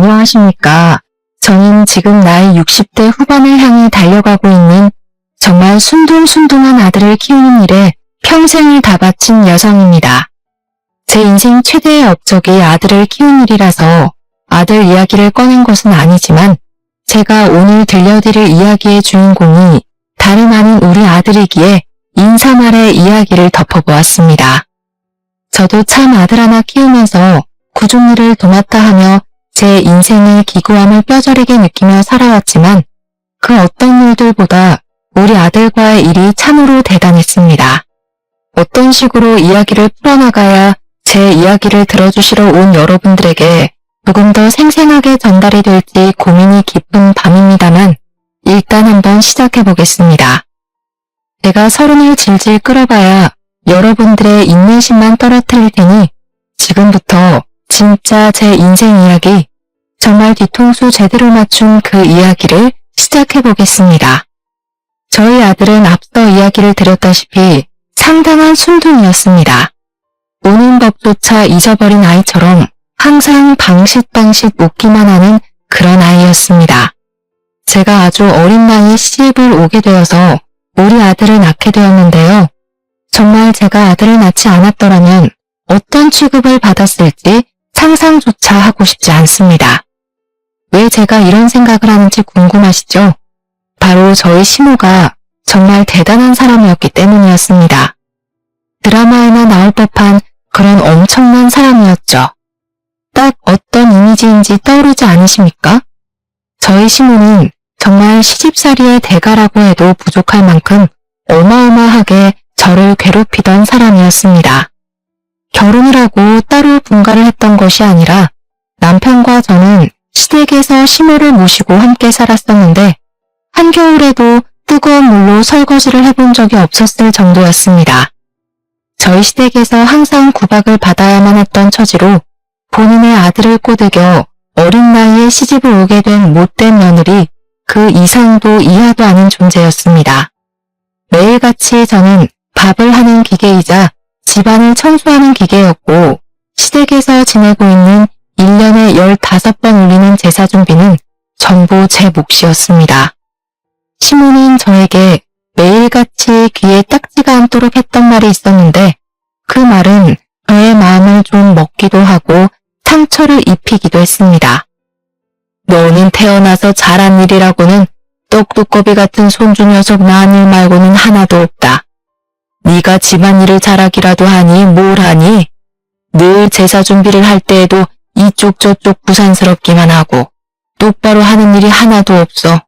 안녕하십니까. 저는 지금 나이 60대 후반을 향해 달려가고 있는 정말 순둥순둥한 아들을 키우는 일에 평생을 다 바친 여성입니다. 제 인생 최대의 업적이 아들을 키운 일이라서 아들 이야기를 꺼낸 것은 아니지만 제가 오늘 들려드릴 이야기의 주인공이 다름 아닌 우리 아들이기에 인사말의 이야기를 덮어보았습니다. 저도 참 아들 하나 키우면서 굳은 일을 도맡다 하며 제 인생의 기구함을 뼈저리게 느끼며 살아왔지만 그 어떤 일들보다 우리 아들과의 일이 참으로 대단했습니다. 어떤 식으로 이야기를 풀어나가야 제 이야기를 들어주시러 온 여러분들에게 조금 더 생생하게 전달이 될지 고민이 깊은 밤입니다만 일단 한번 시작해 보겠습니다. 제가 서른을 질질 끌어봐야 여러분들의 인내심만 떨어뜨릴 테니 지금부터 진짜 제 인생 이야기, 정말 뒤통수 제대로 맞춘 그 이야기를 시작해 보겠습니다. 저희 아들은 앞서 이야기를 드렸다시피 상당한 순둥이였습니다. 우는 법조차 잊어버린 아이처럼 항상 방싯방싯 웃기만 하는 그런 아이였습니다. 제가 아주 어린 나이에 시집을 오게 되어서 우리 아들을 낳게 되었는데요. 정말 제가 아들을 낳지 않았더라면 어떤 취급을 받았을지 상상조차 하고 싶지 않습니다. 왜 제가 이런 생각을 하는지 궁금하시죠? 바로 저희 시모가 정말 대단한 사람이었기 때문이었습니다. 드라마에나 나올 법한 그런 엄청난 사람이었죠. 딱 어떤 이미지인지 떠오르지 않으십니까? 저희 시모는 정말 시집살이의 대가라고 해도 부족할 만큼 어마어마하게 저를 괴롭히던 사람이었습니다. 결혼을 하고 따로 분가를 했던 것이 아니라 남편과 저는 시댁에서 시모를 모시고 함께 살았었는데 한겨울에도 뜨거운 물로 설거지를 해본 적이 없었을 정도였습니다. 저희 시댁에서 항상 구박을 받아야만 했던 처지로 본인의 아들을 꼬드겨 어린 나이에 시집을 오게 된 못된 며느리 그 이상도 이하도 아닌 존재였습니다. 매일같이 저는 밥을 하는 기계이자 집안을 청소하는 기계였고 시댁에서 지내고 있는 1년에 15번 울리는 제사 준비는 전부 제 몫이었습니다. 시모는 저에게 매일같이 귀에 딱지가 않도록 했던 말이 있었는데 그 말은 저의 마음을 좀 먹기도 하고 상처를 입히기도 했습니다. 너는 태어나서 잘한 일이라고는 떡두꺼비 같은 손주 녀석 낳은 일 말고는 하나도 없다. 네가 집안일을 잘하기라도 하니 뭘 하니? 늘 제사 준비를 할 때에도 이쪽 저쪽 부산스럽기만 하고 똑바로 하는 일이 하나도 없어.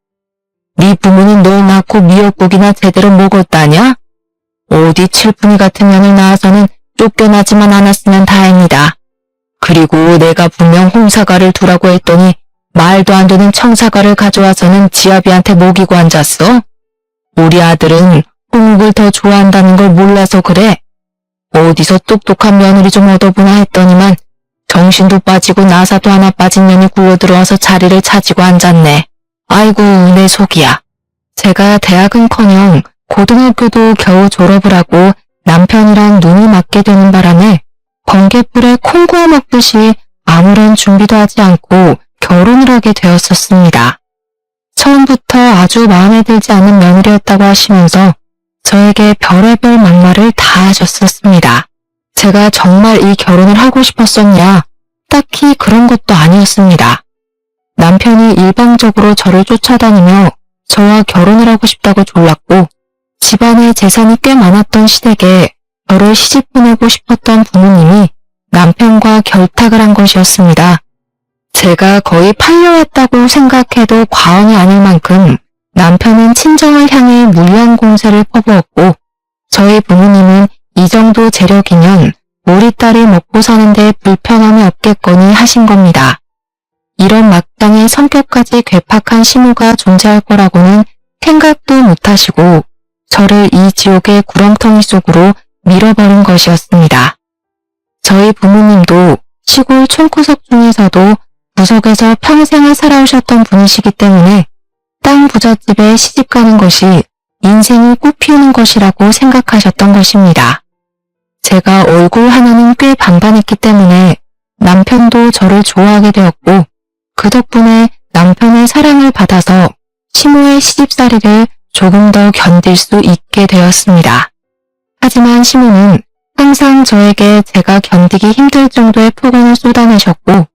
네 부모는 너 낳고 미역국이나 제대로 먹었다냐? 어디 칠푼이 같은 년을 낳아서는 쫓겨나지만 않았으면 다행이다. 그리고 내가 분명 홍사과를 두라고 했더니 말도 안 되는 청사과를 가져와서는 지아비한테 먹이고 앉았어? 우리 아들은 홍국을 더 좋아한다는 걸 몰라서 그래. 어디서 똑똑한 며느리 좀 얻어보나 했더니만 정신도 빠지고 나사도 하나 빠진 년이 굴러들어와서 자리를 차지고 앉았네. 아이고 내 속이야. 제가 대학은커녕 고등학교도 겨우 졸업을 하고 남편이랑 눈이 맞게 되는 바람에 번갯불에 콩 구워 먹듯이 아무런 준비도 하지 않고 결혼을 하게 되었었습니다. 처음부터 아주 마음에 들지 않는 며느리였다고 하시면서 저에게 별의별 막말을 다 하셨었습니다. 제가 정말 이 결혼을 하고 싶었었냐? 딱히 그런 것도 아니었습니다. 남편이 일방적으로 저를 쫓아다니며 저와 결혼을 하고 싶다고 졸랐고 집안에 재산이 꽤 많았던 시댁에 저를 시집 보내고 싶었던 부모님이 남편과 결탁을 한 것이었습니다. 제가 거의 팔려왔다고 생각해도 과언이 아닐 만큼 남편은 친정을 향해 무리한 공세를 퍼부었고 저희 부모님은 이 정도 재력이면 우리 딸이 먹고 사는데 불편함이 없겠거니 하신 겁니다. 이런 막장의 성격까지 괴팍한 시모가 존재할 거라고는 생각도 못하시고 저를 이 지옥의 구렁텅이 속으로 밀어버린 것이었습니다. 저희 부모님도 시골 촌구석 중에서도 구석에서 평생을 살아오셨던 분이시기 때문에 땅 부잣집에 시집가는 것이 인생을 꽃피우는 것이라고 생각하셨던 것입니다. 제가 얼굴 하나는 꽤 반반했기 때문에 남편도 저를 좋아하게 되었고 그 덕분에 남편의 사랑을 받아서 시모의 시집살이를 조금 더 견딜 수 있게 되었습니다. 하지만 시모는 항상 저에게 제가 견디기 힘들 정도의 폭언을 쏟아내셨고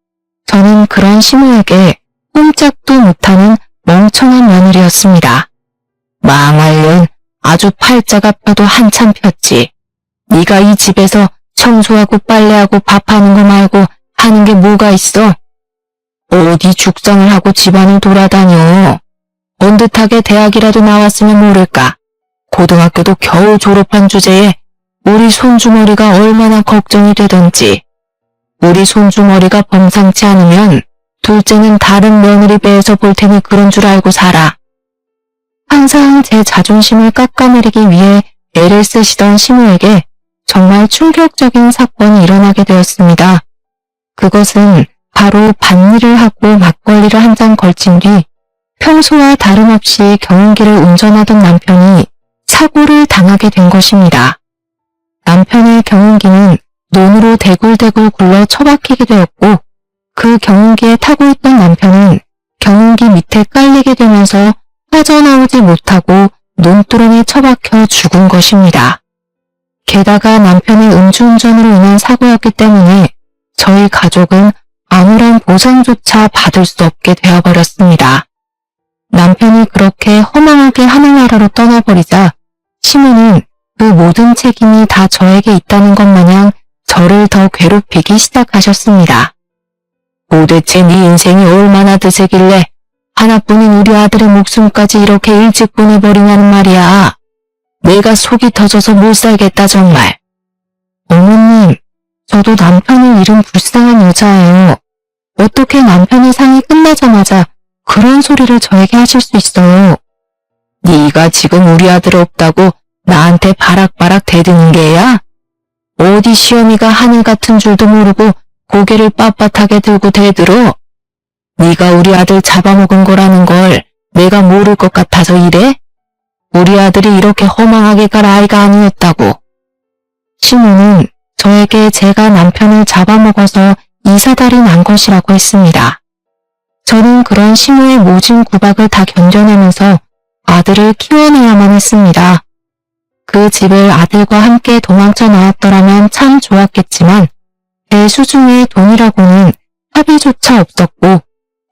저는 그런 시모에게 꼼짝도 못하는 멍청한 며느리였습니다. 망할 년 아주 팔자가 펴도 한참 폈지. 네가 이 집에서 청소하고 빨래하고 밥하는 거 말고 하는 게 뭐가 있어? 어디 죽상을 하고 집안을 돌아다녀. 번듯하게 대학이라도 나왔으면 모를까. 고등학교도 겨우 졸업한 주제에 우리 손주머리가 얼마나 걱정이 되던지. 우리 손주머리가 범상치 않으면 둘째는 다른 며느리 배에서 볼 테니 그런 줄 알고 살아. 항상 제 자존심을 깎아내리기 위해 애를 쓰시던 시모에게 정말 충격적인 사건이 일어나게 되었습니다. 그것은 바로 밭일을 하고 막걸리를 한 잔 걸친 뒤 평소와 다름없이 경운기를 운전하던 남편이 사고를 당하게 된 것입니다. 남편의 경운기는 논으로 대굴대굴 굴러 처박히게 되었고 그 경운기에 타고 있던 남편은 경운기 밑에 깔리게 되면서 빠져나오지 못하고 논두렁에 처박혀 죽은 것입니다. 게다가 남편의 음주운전으로 인한 사고였기 때문에 저희 가족은 아무런 보상조차 받을 수 없게 되어버렸습니다. 남편이 그렇게 허망하게 하늘나라로 떠나버리자 시모는 그 모든 책임이 다 저에게 있다는 것 마냥 저를 더 괴롭히기 시작하셨습니다. 도대체 네 인생이 얼마나 드세길래 하나뿐인 우리 아들의 목숨까지 이렇게 일찍 보내버리냐는 말이야. 내가 속이 터져서 못 살겠다 정말. 어머님, 저도 남편을 잃은 불쌍한 여자예요. 어떻게 남편의 상이 끝나자마자 그런 소리를 저에게 하실 수 있어요. 네가 지금 우리 아들 없다고 나한테 바락바락 대드는 게야? 어디 시어미가 하늘 같은 줄도 모르고 고개를 빳빳하게 들고 대들어? 네가 우리 아들 잡아먹은 거라는 걸 내가 모를 것 같아서 이래? 우리 아들이 이렇게 허망하게 갈 아이가 아니었다고. 시모는 저에게 제가 남편을 잡아먹어서 이사달이 난 것이라고 했습니다. 저는 그런 시모의 모진 구박을 다 견뎌내면서 아들을 키워내야만 했습니다. 그 집을 아들과 함께 도망쳐 나왔더라면 참 좋았겠지만 제 수중에 돈이라고는 합의조차 없었고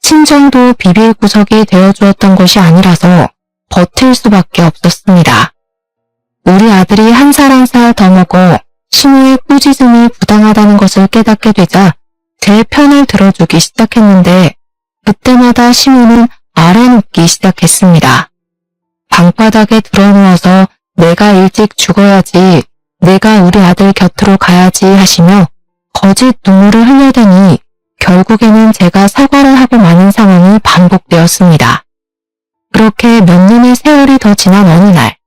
친정도 비빌 구석이 되어주었던 것이 아니라서 버틸 수밖에 없었습니다. 우리 아들이 한 살 한 살 더 먹어 시모의 꾸짖음이 부당하다는 것을 깨닫게 되자 제 편을 들어주기 시작했는데 그때마다 시모는 알아눕기 시작했습니다. 방바닥에 드러누워서 내가 일찍 죽어야지, 내가 우리 아들 곁으로 가야지 하시며 거짓 눈물을 흘려대니 결국에는 제가 사과를 하고 마는 상황이 반복되었습니다. 그렇게 몇 년의 세월이 더 지난 어느 날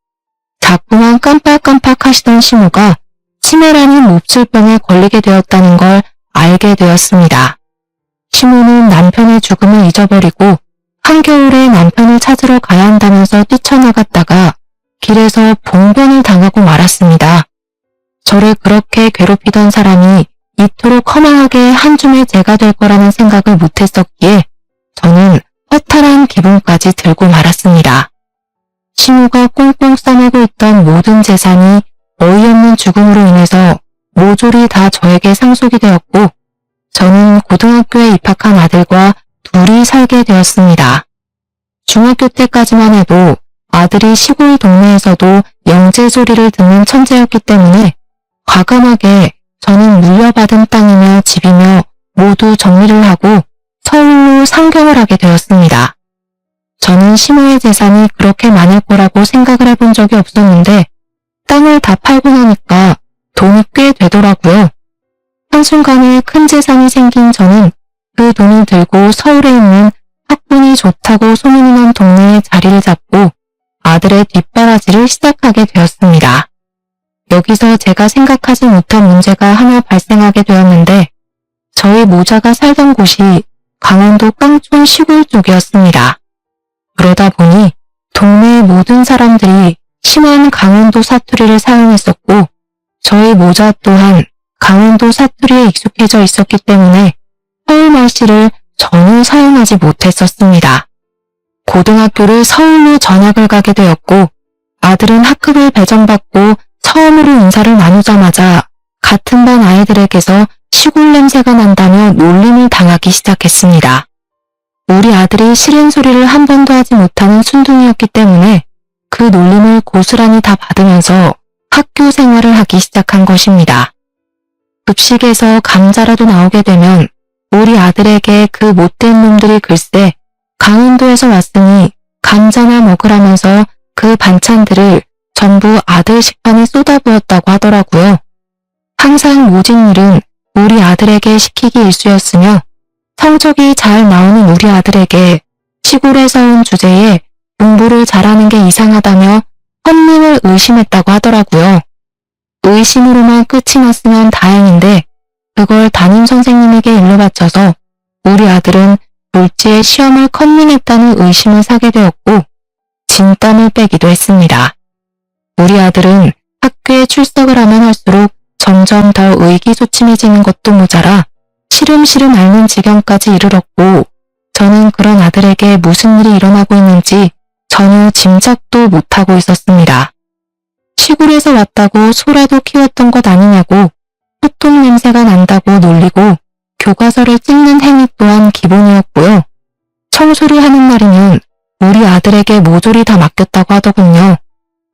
자꾸만 깜빡깜빡 하시던 시모가 치매라는 몹쓸병에 걸리게 되었다는 걸 알게 되었습니다. 시모는 남편의 죽음을 잊어버리고 한겨울에 남편을 찾으러 가야 한다면서 뛰쳐나갔다가 길에서 봉변을 당하고 말았습니다. 저를 그렇게 괴롭히던 사람이 이토록 허망하게 한 줌의 죄가 될 거라는 생각을 못했었기에 저는 허탈한 기분까지 들고 말았습니다. 시모가 꽁꽁 싸매고 있던 모든 재산이 어이없는 죽음으로 인해서 모조리 다 저에게 상속이 되었고 저는 고등학교에 입학한 아들과 둘이 살게 되었습니다. 중학교 때까지만 해도 아들이 시골 동네에서도 영재 소리를 듣는 천재였기 때문에 과감하게 저는 물려받은 땅이며 집이며 모두 정리를 하고 서울로 상경을 하게 되었습니다. 저는 시모의 재산이 그렇게 많을 거라고 생각을 해본 적이 없었는데 땅을 다 팔고 나니까 돈이 꽤 되더라고요. 한순간에 큰 재산이 생긴 저는 그 돈을 들고 서울에 있는 학군이 좋다고 소문이 난 동네에 자리를 잡고 아들의 뒷바라지를 시작하게 되었습니다. 여기서 제가 생각하지 못한 문제가 하나 발생하게 되었는데 저희 모자가 살던 곳이 강원도 깡촌 시골 쪽이었습니다. 그러다 보니 동네의 모든 사람들이 심한 강원도 사투리를 사용했었고 저희 모자 또한 강원도 사투리에 익숙해져 있었기 때문에 서울 말씨를 전혀 사용하지 못했었습니다. 고등학교를 서울로 전학을 가게 되었고 아들은 학급을 배정받고 처음으로 인사를 나누자마자 같은 반 아이들에게서 시골 냄새가 난다며 놀림을 당하기 시작했습니다. 우리 아들이 싫은 소리를 한 번도 하지 못하는 순둥이였기 때문에 그 놀림을 고스란히 다 받으면서 학교 생활을 하기 시작한 것입니다. 급식에서 감자라도 나오게 되면 우리 아들에게 그 못된 놈들이 글쎄 강원도에서 왔으니 감자나 먹으라면서 그 반찬들을 전부 아들 식판에 쏟아부었다고 하더라고요. 항상 모진 일은 우리 아들에게 시키기 일쑤였으며 성적이 잘 나오는 우리 아들에게 시골에서 온 주제에 공부를 잘하는 게 이상하다며 선생님을 의심했다고 하더라고요. 의심으로만 끝이 났으면 다행인데 그걸 담임 선생님에게 일러바쳐서 우리 아들은 졸지에 시험을 컨닝했다는 의심을 사게 되었고 진땀을 빼기도 했습니다. 우리 아들은 학교에 출석을 하면 할수록 점점 더 의기소침해지는 것도 모자라 시름시름 앓는 지경까지 이르렀고 저는 그런 아들에게 무슨 일이 일어나고 있는지 전혀 짐작도 못하고 있었습니다. 시골에서 왔다고 소라도 키웠던 것 아니냐고 소똥 냄새가 난다고 놀리고 교과서를 찢는 행위 또한 기본이었고요. 청소를 하는 날이면 우리 아들에게 모조리 다 맡겼다고 하더군요.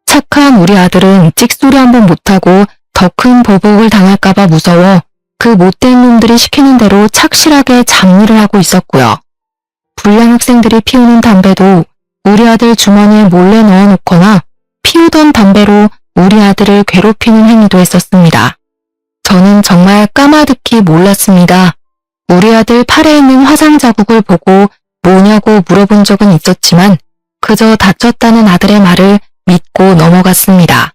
착한 우리 아들은 찍소리 한번 못하고 더 큰 보복을 당할까봐 무서워 그 못된 놈들이 시키는 대로 착실하게 잡일을 하고 있었고요. 불량 학생들이 피우는 담배도 우리 아들 주머니에 몰래 넣어놓거나 피우던 담배로 우리 아들을 괴롭히는 행위도 했었습니다. 저는 정말 까마득히 몰랐습니다. 우리 아들 팔에 있는 화상 자국을 보고 뭐냐고 물어본 적은 있었지만 그저 다쳤다는 아들의 말을 믿고 넘어갔습니다.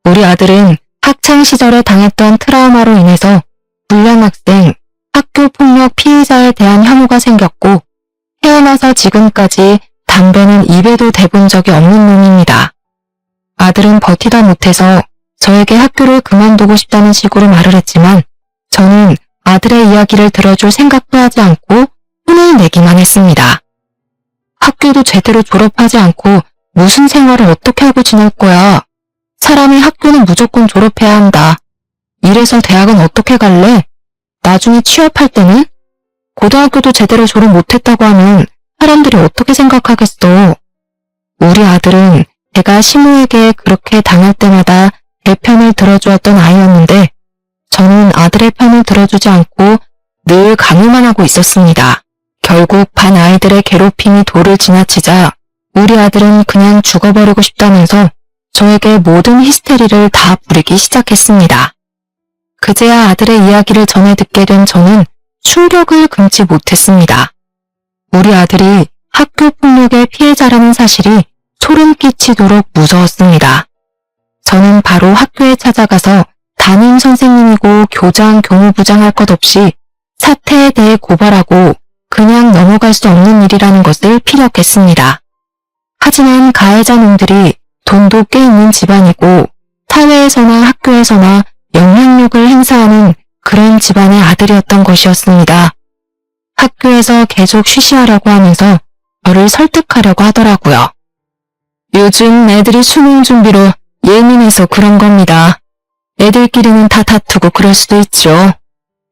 우리 아들은 학창시절에 당했던 트라우마로 인해서 불량학생, 학교폭력 피해자에 대한 혐오가 생겼고 태어나서 지금까지 담배는 입에도 대본 적이 없는 놈입니다. 아들은 버티다 못해서 저에게 학교를 그만두고 싶다는 식으로 말을 했지만 저는 아들의 이야기를 들어줄 생각도 하지 않고 혼을 내기만 했습니다. 학교도 제대로 졸업하지 않고 무슨 생활을 어떻게 하고 지낼 거야? 사람이 학교는 무조건 졸업해야 한다. 이래서 대학은 어떻게 갈래? 나중에 취업할 때는? 고등학교도 제대로 졸업 못했다고 하면 사람들이 어떻게 생각하겠어? 우리 아들은 제가 시모에게 그렇게 당할 때마다 제 편을 들어주었던 아이였는데 저는 아들의 편을 들어주지 않고 늘 강요만 하고 있었습니다. 결국 반 아이들의 괴롭힘이 도를 지나치자 우리 아들은 그냥 죽어버리고 싶다면서 저에게 모든 히스테리를 다 부리기 시작했습니다. 그제야 아들의 이야기를 전해 듣게 된 저는 충격을 금치 못했습니다. 우리 아들이 학교 폭력의 피해자라는 사실이 소름 끼치도록 무서웠습니다. 저는 바로 학교에 찾아가서 담임 선생님이고 교장, 교무부장 할 것 없이 사태에 대해 고발하고 그냥 넘어갈 수 없는 일이라는 것을 피력했습니다. 하지만 가해자놈들이 돈도 꽤 있는 집안이고 사회에서나 학교에서나 영향력을 행사하는 그런 집안의 아들이었던 것이었습니다. 학교에서 계속 쉬쉬하려고 하면서 저를 설득하려고 하더라고요. 요즘 애들이 수능 준비로 예민해서 그런 겁니다. 애들끼리는 다 다투고 그럴 수도 있죠.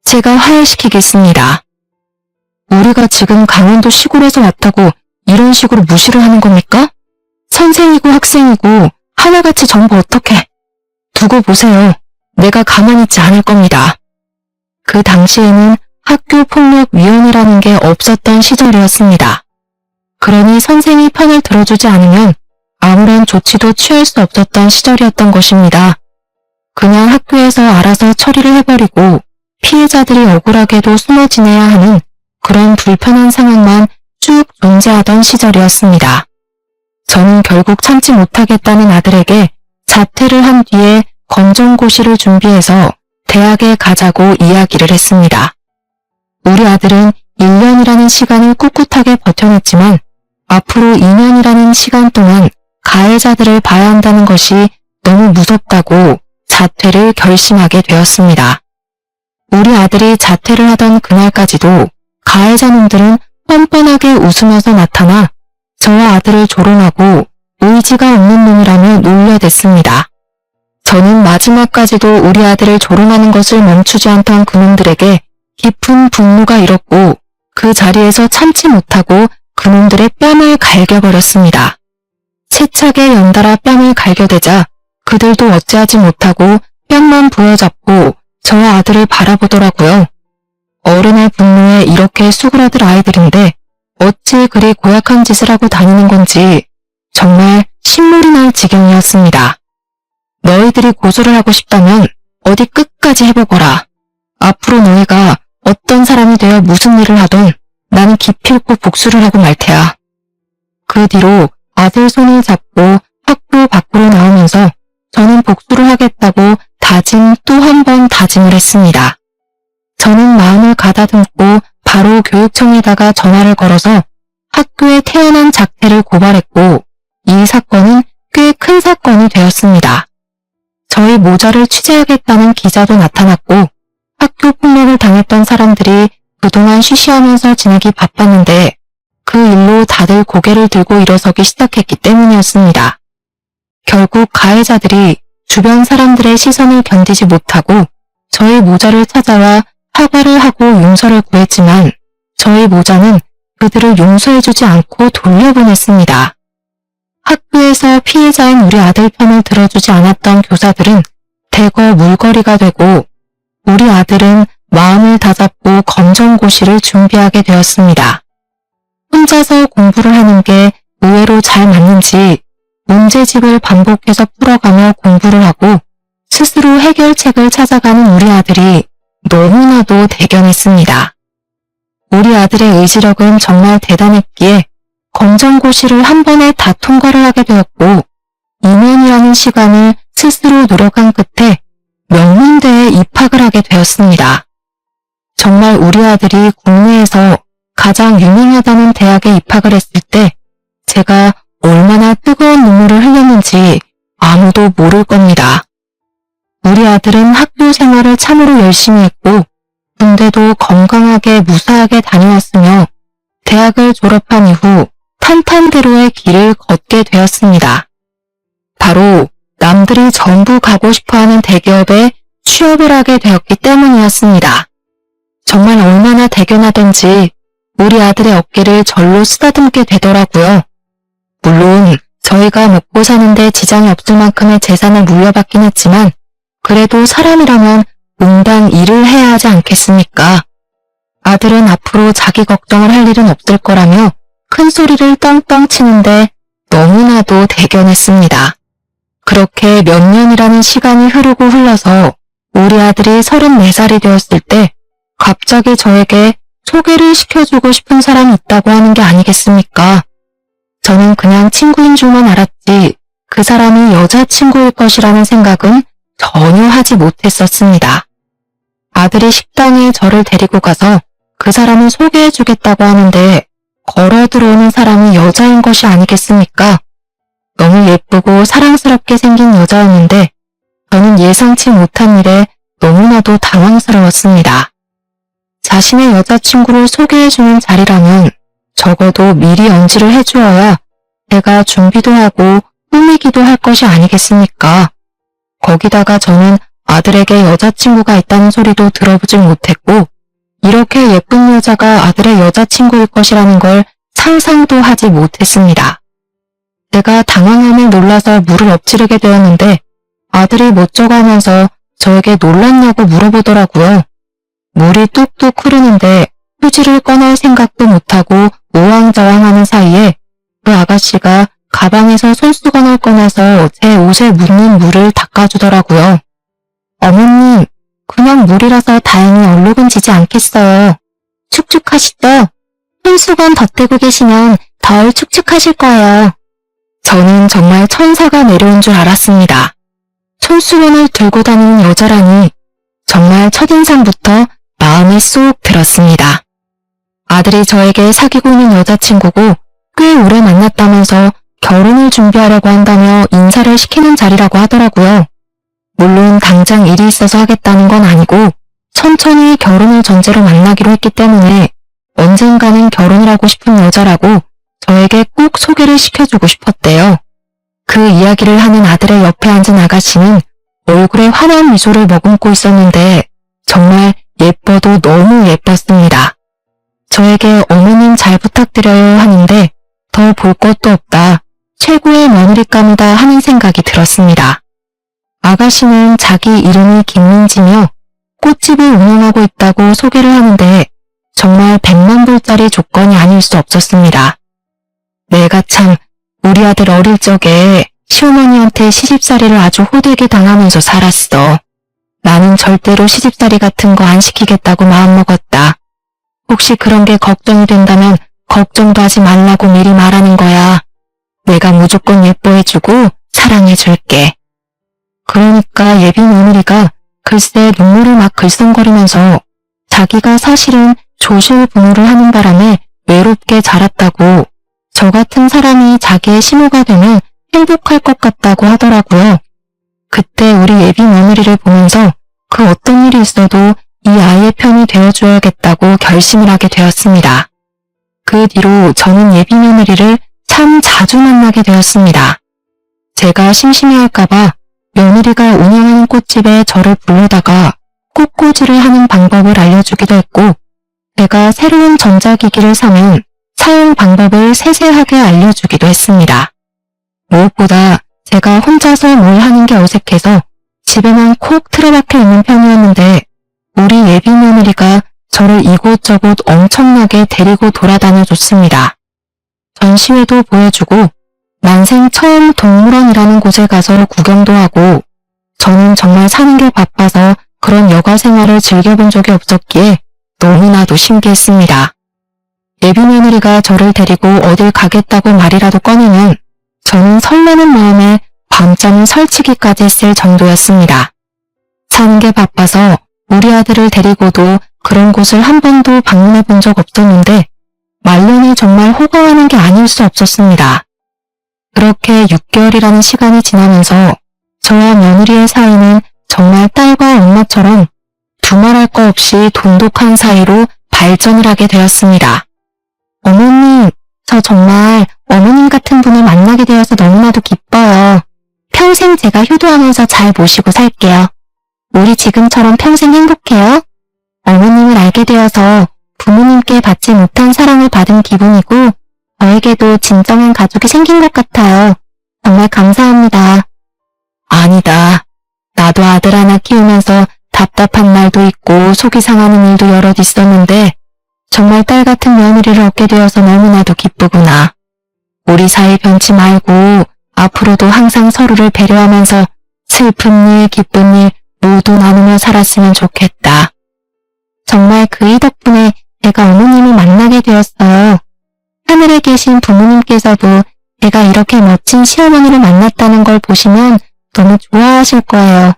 제가 화해시키겠습니다. 우리가 지금 강원도 시골에서 왔다고 이런 식으로 무시를 하는 겁니까? 선생이고 학생이고 하나같이 전부 어떻게? 두고 보세요. 내가 가만히 있지 않을 겁니다. 그 당시에는 학교폭력위원회라는 게 없었던 시절이었습니다. 그러니 선생이 편을 들어주지 않으면 아무런 조치도 취할 수 없었던 시절이었던 것입니다. 그냥 학교에서 알아서 처리를 해버리고 피해자들이 억울하게도 숨어 지내야 하는 그런 불편한 상황만 쭉 존재하던 시절이었습니다. 저는 결국 참지 못하겠다는 아들에게 자퇴를 한 뒤에 검정고시를 준비해서 대학에 가자고 이야기를 했습니다. 우리 아들은 1년이라는 시간을 꿋꿋하게 버텨냈지만 앞으로 2년이라는 시간 동안 가해자들을 봐야 한다는 것이 너무 무섭다고 자퇴를 결심하게 되었습니다. 우리 아들이 자퇴를 하던 그날까지도 가해자놈들은 뻔뻔하게 웃으면서 나타나 저와 아들을 조롱하고 의지가 없는 놈이라며 놀려댔습니다. 저는 마지막까지도 우리 아들을 조롱하는 것을 멈추지 않던 그놈들에게 깊은 분노가 일었고 그 자리에서 참지 못하고 그놈들의 뺨을 갈겨버렸습니다. 채차게 연달아 뺨을 갈겨대자 그들도 어찌하지 못하고 뺨만 부여잡고 저와 아들을 바라보더라고요. 어른의 분노에 이렇게 수그러들 아이들인데 어찌 그리 고약한 짓을 하고 다니는 건지 정말 신물이 날 지경이었습니다. 너희들이 고소를 하고 싶다면 어디 끝까지 해보거라. 앞으로 너희가 어떤 사람이 되어 무슨 일을 하던 나는 기필코 복수를 하고 말 테야. 그 뒤로 아들 손을 잡고 학교 밖으로 나오면서 저는 복수를 하겠다고 다짐 또 한 번 다짐을 했습니다. 저는 마음을 가다듬고 바로 교육청에다가 전화를 걸어서 학교에 태어난 작태를 고발했고 이 사건은 꽤 큰 사건이 되었습니다. 저희 모자를 취재하겠다는 기자도 나타났고 학교 폭력을 당했던 사람들이 그동안 쉬쉬하면서 지내기 바빴는데 그 일로 다들 고개를 들고 일어서기 시작했기 때문이었습니다. 결국 가해자들이 주변 사람들의 시선을 견디지 못하고 저희 모자를 찾아와 사과를 하고 용서를 구했지만 저희 모자는 그들을 용서해주지 않고 돌려보냈습니다. 학교에서 피해자인 우리 아들 편을 들어주지 않았던 교사들은 대거 물거리가 되고 우리 아들은 마음을 다잡고 검정고시를 준비하게 되었습니다. 혼자서 공부를 하는 게 의외로 잘 맞는지 문제집을 반복해서 풀어가며 공부를 하고 스스로 해결책을 찾아가는 우리 아들이 너무나도 대견했습니다. 우리 아들의 의지력은 정말 대단했기에 검정고시를 한 번에 다 통과를 하게 되었고 2년이라는 시간을 스스로 노력한 끝에 명문대에 입학을 하게 되었습니다. 정말 우리 아들이 국내에서 가장 유명하다는 대학에 입학을 했을 때 제가 얼마나 뜨거운 눈물을 흘렸는지 아무도 모를 겁니다. 우리 아들은 학교 생활을 참으로 열심히 했고 군대도 건강하게 무사하게 다녀왔으며 대학을 졸업한 이후 탄탄대로의 길을 걷게 되었습니다. 바로 남들이 전부 가고 싶어하는 대기업에 취업을 하게 되었기 때문이었습니다. 정말 얼마나 대견하던지 우리 아들의 어깨를 절로 쓰다듬게 되더라고요. 물론 저희가 먹고 사는데 지장이 없을 만큼의 재산을 물려받긴 했지만 그래도 사람이라면 응당 일을 해야 하지 않겠습니까? 아들은 앞으로 자기 걱정을 할 일은 없을 거라며 큰 소리를 떵떵 치는데 너무나도 대견했습니다. 그렇게 몇 년이라는 시간이 흐르고 흘러서 우리 아들이 34살이 되었을 때 갑자기 저에게 소개를 시켜주고 싶은 사람이 있다고 하는 게 아니겠습니까? 저는 그냥 친구인 줄만 알았지 그 사람이 여자친구일 것이라는 생각은 전혀 하지 못했었습니다. 아들이 식당에 저를 데리고 가서 그 사람을 소개해주겠다고 하는데 걸어 들어오는 사람이 여자인 것이 아니겠습니까? 너무 예쁘고 사랑스럽게 생긴 여자였는데 저는 예상치 못한 일에 너무나도 당황스러웠습니다. 자신의 여자친구를 소개해주는 자리라면 적어도 미리 언지를 해주어야 제가 준비도 하고 꾸미기도 할 것이 아니겠습니까? 거기다가 저는 아들에게 여자친구가 있다는 소리도 들어보질 못했고 이렇게 예쁜 여자가 아들의 여자친구일 것이라는 걸 상상도 하지 못했습니다. 제가 당황함에 놀라서 물을 엎지르게 되었는데 아들이 멋쩍어 하면서 저에게 놀랐냐고 물어보더라고요. 물이 뚝뚝 흐르는데 휴지를 꺼낼 생각도 못하고 우왕좌왕하는 사이에 그 아가씨가 가방에서 손수건을 꺼내서 제 옷에 묻는 물을 닦아주더라고요. 어머님, 그냥 물이라서 다행히 얼룩은 지지 않겠어요. 축축하시죠? 손수건 덧대고 계시면 덜 축축하실 거예요. 저는 정말 천사가 내려온 줄 알았습니다. 손수건을 들고 다니는 여자라니 정말 첫인상부터 마음에 쏙 들었습니다. 아들이 저에게 사귀고 있는 여자친구고 꽤 오래 만났다면서 결혼을 준비하려고 한다며 인사를 시키는 자리라고 하더라고요. 물론 당장 일이 있어서 하겠다는 건 아니고 천천히 결혼을 전제로 만나기로 했기 때문에 언젠가는 결혼을 하고 싶은 여자라고 저에게 꼭 소개를 시켜주고 싶었대요. 그 이야기를 하는 아들의 옆에 앉은 아가씨는 얼굴에 환한 미소를 머금고 있었는데 정말 예뻐도 너무 예뻤습니다. 저에게 어머님 잘 부탁드려요 하는데 더 볼 것도 없다. 최고의 며느리감이다 하는 생각이 들었습니다. 아가씨는 자기 이름이 김민지며 꽃집을 운영하고 있다고 소개를 하는데 정말 100만 불짜리 조건이 아닐 수 없었습니다. 내가 참 우리 아들 어릴 적에 시어머니한테 시집살이를 아주 호되게 당하면서 살았어. 나는 절대로 시집살이 같은 거 안 시키겠다고 마음먹었다. 혹시 그런 게 걱정이 된다면 걱정도 하지 말라고 미리 말하는 거야. 내가 무조건 예뻐해주고 사랑해줄게. 그러니까 예비 며느리가 글쎄 눈물을 막 글썽거리면서 자기가 사실은 조실 부모를 하는 바람에 외롭게 자랐다고 저 같은 사람이 자기의 시모가 되면 행복할 것 같다고 하더라고요. 그때 우리 예비 며느리를 보면서 그 어떤 일이 있어도 이 아이의 편이 되어줘야겠다고 결심을 하게 되었습니다. 그 뒤로 저는 예비 며느리를 참 자주 만나게 되었습니다. 제가 심심해할까봐 며느리가 운영하는 꽃집에 저를 불러다가 꽃꽂이를 하는 방법을 알려주기도 했고 제가 새로운 전자기기를 사면 사용 방법을 세세하게 알려주기도 했습니다. 무엇보다 제가 혼자서 뭘 하는 게 어색해서 집에만 콕 틀어박혀 있는 편이었는데 우리 예비 며느리가 저를 이곳저곳 엄청나게 데리고 돌아다녀줬습니다. 전시회도 보여주고 난생 처음 동물원이라는 곳에 가서 구경도 하고 저는 정말 사는 게 바빠서 그런 여가 생활을 즐겨본 적이 없었기에 너무나도 신기했습니다. 예비 며느리가 저를 데리고 어딜 가겠다고 말이라도 꺼내면 저는 설레는 마음에 밤잠을 설치기까지 했을 정도였습니다. 사는 게 바빠서 우리 아들을 데리고도 그런 곳을 한 번도 방문해 본 적 없었는데 말년이 정말 호강하는 게 아닐 수 없었습니다. 그렇게 6개월이라는 시간이 지나면서 저와 며느리의 사이는 정말 딸과 엄마처럼 두말할 거 없이 돈독한 사이로 발전을 하게 되었습니다. 어머님, 저 정말 어머님 같은 분을 만나게 되어서 너무나도 기뻐요. 평생 제가 효도하면서 잘 모시고 살게요. 우리 지금처럼 평생 행복해요. 어머님을 알게 되어서 부모님께 받지 못한 사랑을 받은 기분이고 저에게도 진정한 가족이 생긴 것 같아요. 정말 감사합니다. 아니다. 나도 아들 하나 키우면서 답답한 날도 있고 속이 상하는 일도 여럿 있었는데 정말 딸 같은 며느리를 얻게 되어서 너무나도 기쁘구나. 우리 사이 변치 말고 앞으로도 항상 서로를 배려하면서 슬픈 일, 기쁜 일 모두 나누며 살았으면 좋겠다. 정말 그이 덕분에 제가 어머님을 만나게 되었어요. 하늘에 계신 부모님께서도 제가 이렇게 멋진 시어머니를 만났다는 걸 보시면 너무 좋아하실 거예요.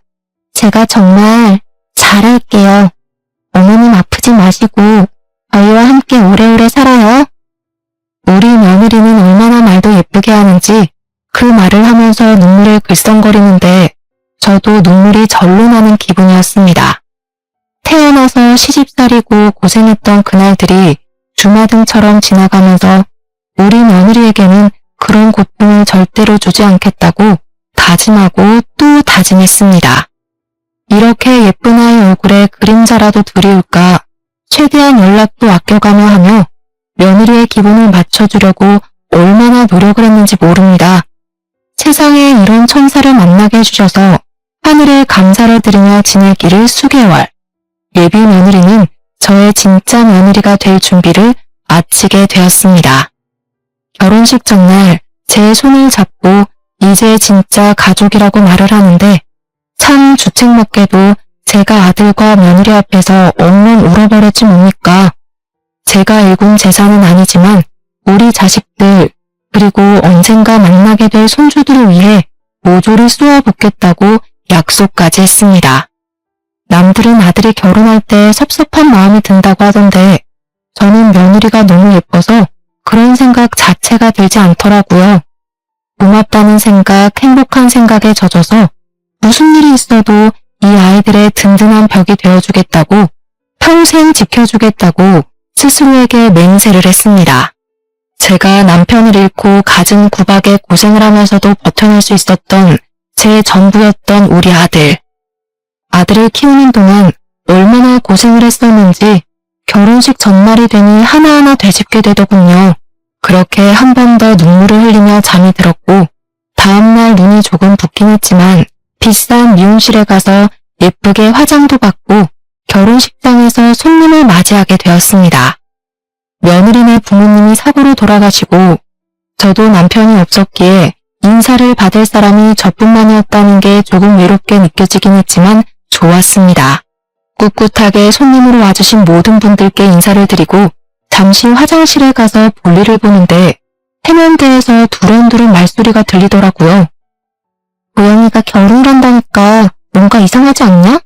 제가 정말 잘할게요. 어머님 아프지 마시고 저희와 함께 오래오래 살아요. 우리 며느리는 얼마나 말도 예쁘게 하는지 그 말을 하면서 눈물을 글썽거리는데 저도 눈물이 절로 나는 기분이었습니다. 태어나서 시집살이고 고생했던 그날들이 주마등처럼 지나가면서 우리 며느리에게는 그런 고통을 절대로 주지 않겠다고 다짐하고 또 다짐했습니다. 이렇게 예쁜 아이 얼굴에 그림자라도 드리울까 최대한 연락도 아껴가며 하며 며느리의 기분을 맞춰주려고 얼마나 노력을 했는지 모릅니다. 세상에 이런 천사를 만나게 해주셔서 하늘에 감사를 드리며 지내기를 수개월. 예비 며느리는 저의 진짜 며느리가 될 준비를 마치게 되었습니다. 결혼식 전날 제 손을 잡고 이제 진짜 가족이라고 말을 하는데 참 주책맞게도 제가 아들과 며느리 앞에서 엉엉 울어버렸지 뭡니까. 제가 일군 재산은 아니지만 우리 자식들 그리고 언젠가 만나게 될 손주들을 위해 모조리 쏘아붓겠다고 약속까지 했습니다. 남들은 아들이 결혼할 때 섭섭한 마음이 든다고 하던데 저는 며느리가 너무 예뻐서 그런 생각 자체가 들지 않더라고요. 고맙다는 생각, 행복한 생각에 젖어서 무슨 일이 있어도 이 아이들의 든든한 벽이 되어주겠다고 평생 지켜주겠다고 스스로에게 맹세를 했습니다. 제가 남편을 잃고 갖은 구박에 고생을 하면서도 버텨낼 수 있었던 제 전부였던 우리 아들. 아들을 키우는 동안 얼마나 고생을 했었는지 결혼식 전날이 되니 하나하나 되짚게 되더군요. 그렇게 한 번 더 눈물을 흘리며 잠이 들었고 다음날 눈이 조금 붓긴 했지만 비싼 미용실에 가서 예쁘게 화장도 받고 결혼식장에서 손님을 맞이하게 되었습니다. 며느리네 부모님이 사고로 돌아가시고 저도 남편이 없었기에 인사를 받을 사람이 저뿐만이었다는 게 조금 외롭게 느껴지긴 했지만 좋았습니다. 꿋꿋하게 손님으로 와주신 모든 분들께 인사를 드리고 잠시 화장실에 가서 볼일을 보는데 해면대에서 두런두런 말소리가 들리더라고요. 고영이가 결혼을 한다니까 뭔가 이상하지 않냐?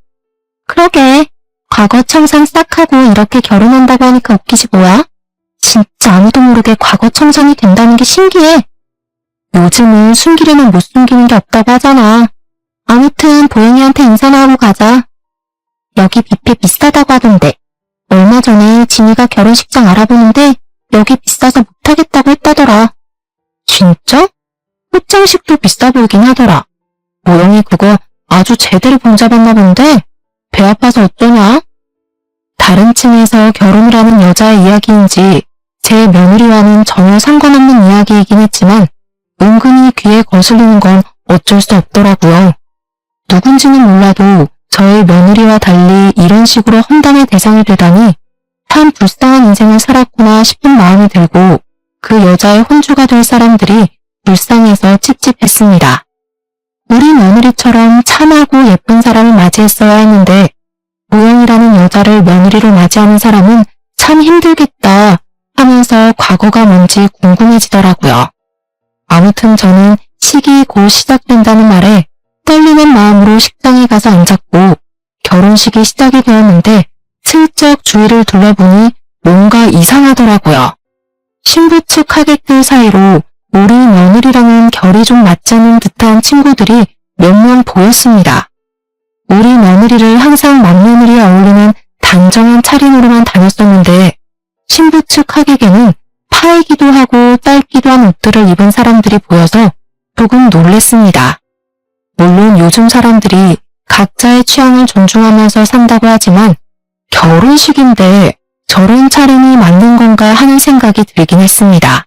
그러게. 과거 청산 싹 하고 이렇게 결혼한다고 하니까 웃기지 뭐야? 진짜 아무도 모르게 과거 청산이 된다는 게 신기해. 요즘은 숨기려면 못 숨기는 게 없다고 하잖아. 아무튼 보영이한테 인사나 하고 가자. 여기 뷔페 비싸다고 하던데. 얼마 전에 진이가 결혼식장 알아보는데 여기 비싸서 못하겠다고 했다더라. 진짜? 꽃장식도 비싸 보이긴 하더라. 모영이 그거 아주 제대로 봉잡았나 본데 배 아파서 어쩌냐? 다른 층에서 결혼을 하는 여자의 이야기인지 제 며느리와는 전혀 상관없는 이야기이긴 했지만 은근히 귀에 거슬리는 건 어쩔 수 없더라고요. 누군지는 몰라도 저의 며느리와 달리 이런 식으로 험담의 대상이 되다니 참 불쌍한 인생을 살았구나 싶은 마음이 들고 그 여자의 혼주가 될 사람들이 불쌍해서 찝찝했습니다. 우리 며느리처럼 참하고 예쁜 사람을 맞이했어야 했는데 모영이라는 여자를 며느리로 맞이하는 사람은 참 힘들겠다 하면서 과거가 뭔지 궁금해지더라고요. 아무튼 저는 식이 곧 시작된다는 말에 떨리는 마음으로 식장에 가서 앉았고 결혼식이 시작이 되었는데 슬쩍 주위를 둘러보니 뭔가 이상하더라고요. 신부 측 하객들 사이로 우리 며느리랑은 결이 좀 맞지 않는 듯한 친구들이 몇 명 보였습니다. 우리 며느리를 항상 맏며느리에 어울리는 단정한 차림으로만 다녔었는데 신부 측 하객에는 파이기도 하고 짧기도 한 옷들을 입은 사람들이 보여서 조금 놀랬습니다. 물론 요즘 사람들이 각자의 취향을 존중하면서 산다고 하지만 결혼식인데 저런 차림이 맞는 건가 하는 생각이 들긴 했습니다.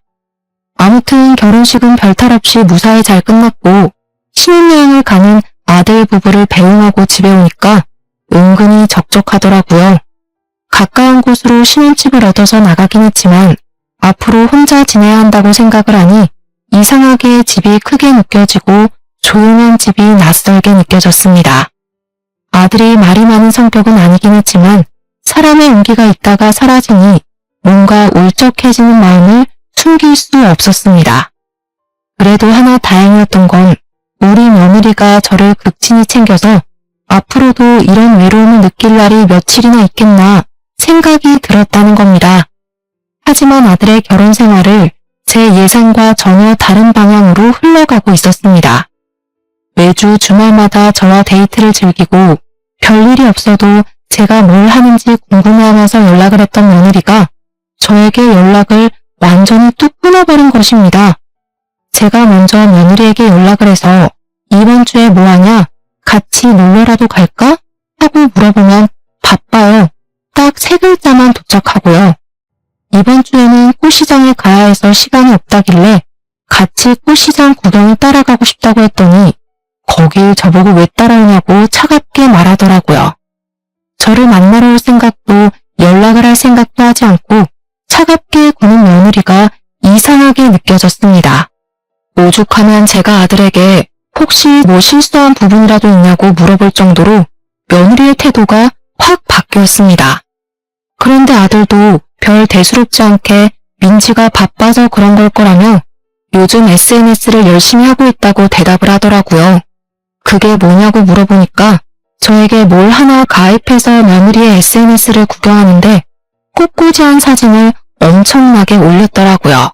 아무튼 결혼식은 별탈 없이 무사히 잘 끝났고 신혼여행을 가는 아들 부부를 배웅하고 집에 오니까 은근히 적적하더라고요. 가까운 곳으로 신혼집을 얻어서 나가긴 했지만 앞으로 혼자 지내야 한다고 생각을 하니 이상하게 집이 크게 느껴지고 조용한 집이 낯설게 느껴졌습니다. 아들이 말이 많은 성격은 아니긴 했지만 사람의 온기가 있다가 사라지니 뭔가 울적해지는 마음을 숨길 수 없었습니다. 그래도 하나 다행이었던 건 우리 며느리가 저를 극진히 챙겨서 앞으로도 이런 외로움을 느낄 날이 며칠이나 있겠나 생각이 들었다는 겁니다. 하지만 아들의 결혼 생활을 제 예상과 전혀 다른 방향으로 흘러가고 있었습니다. 매주 주말마다 저와 데이트를 즐기고 별일이 없어도 제가 뭘 하는지 궁금해하면서 연락을 했던 며느리가 저에게 연락을 완전히 뚝 끊어버린 것입니다. 제가 먼저 며느리에게 연락을 해서 이번 주에 뭐 하냐? 같이 놀러라도 갈까? 하고 물어보면 바빠요. 딱 3글자만 도착하고요. 이번 주에는 꽃시장에 가야 해서 시간이 없다길래 같이 꽃시장 구경을 따라가고 싶다고 했더니 거길 저보고 왜 따라오냐고 차갑게 말하더라고요. 저를 만나러 올 생각도 연락을 할 생각도 하지 않고 차갑게 구는 며느리가 이상하게 느껴졌습니다. 오죽하면 제가 아들에게 혹시 뭐 실수한 부분이라도 있냐고 물어볼 정도로 며느리의 태도가 확 바뀌었습니다. 그런데 아들도 별 대수롭지 않게 민지가 바빠서 그런 걸 거라며 요즘 SNS를 열심히 하고 있다고 대답을 하더라고요. 그게 뭐냐고 물어보니까 저에게 뭘 하나 가입해서 며느리의 SNS를 구경하는데 꽃꽂이한 사진을 엄청나게 올렸더라고요.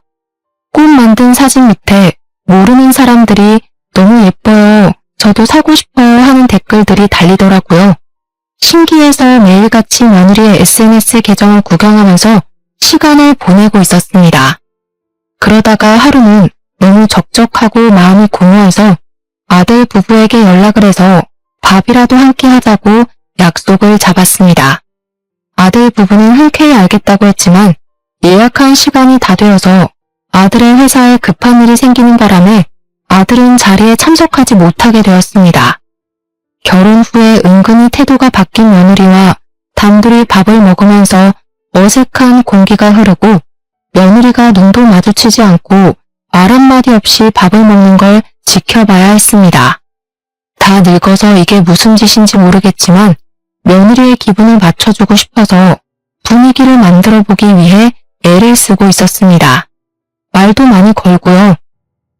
꽃 만든 사진 밑에 모르는 사람들이 너무 예뻐요, 저도 사고 싶어요 하는 댓글들이 달리더라고요. 신기해서 매일같이 며느리의 SNS 계정을 구경하면서 시간을 보내고 있었습니다. 그러다가 하루는 너무 적적하고 마음이 공허해서 아들 부부에게 연락을 해서 밥이라도 함께 하자고 약속을 잡았습니다. 아들 부부는 흔쾌히 알겠다고 했지만 예약한 시간이 다 되어서 아들의 회사에 급한 일이 생기는 바람에 아들은 자리에 참석하지 못하게 되었습니다. 결혼 후에 은근히 태도가 바뀐 며느리와 단둘이 밥을 먹으면서 어색한 공기가 흐르고 며느리가 눈도 마주치지 않고 말 한마디 없이 밥을 먹는 걸 지켜봐야 했습니다. 다 늙어서 이게 무슨 짓인지 모르겠지만 며느리의 기분을 맞춰주고 싶어서 분위기를 만들어 보기 위해 애를 쓰고 있었습니다. 말도 많이 걸고요.